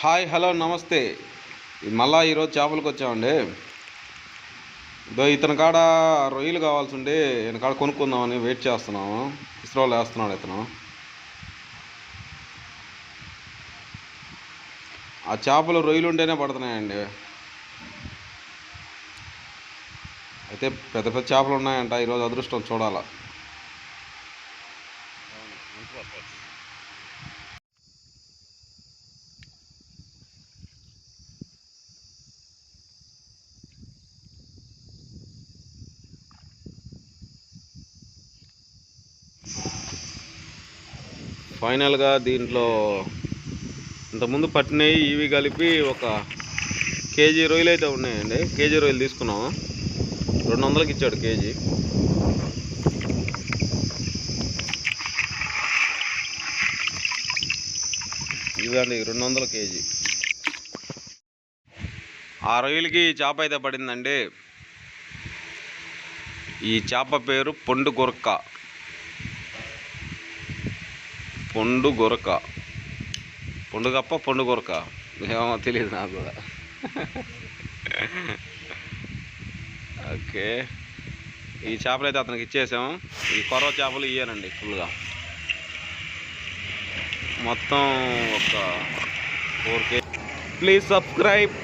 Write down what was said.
Hi hello నమస్తే. మళ్ళా ఈరోజు చేపలకు వచ్చామండి. ఇతని కాడ రొయ్యలు కావాల్సి ఉండి ఈయన కాడ కొనుక్కుందామని వెయిట్ చేస్తున్నాము. ఇస్రోలో వేస్తున్నాడు ఇతను. ఆ చేపలు రొయ్యలు ఉంటేనే పడుతున్నాయండి. అయితే పెద్ద పెద్ద చేపలు ఉన్నాయంట. ఈరోజు అదృష్టం చూడాలా. ఫైనల్గా దీంట్లో ఇంతకుముందు పట్టినవి ఇవి కలిపి ఒక కేజీ రొయ్యలు అయితే ఉన్నాయండి. కేజీ రొయ్యలు తీసుకున్నాము. 200కి ఇచ్చాడు కేజీ. ఇదండి 200 కేజీ. ఆ రొయ్యలకి చేప అయితే పడిందండి. ఈ చేప పేరు పొండు గొరక. పొండు గొరక, పొండుగప్ప, పొండు గొరక ఏమో తెలియదు నాకు కూడా. ఓకే, ఈ చేపలు అయితే అతనికి ఇచ్చేసాము. ఈ కొరవ చేపలు ఇయ్యానండి ఫుల్గా. మొత్తం ఒక 4 కేజీ. Please subscribe.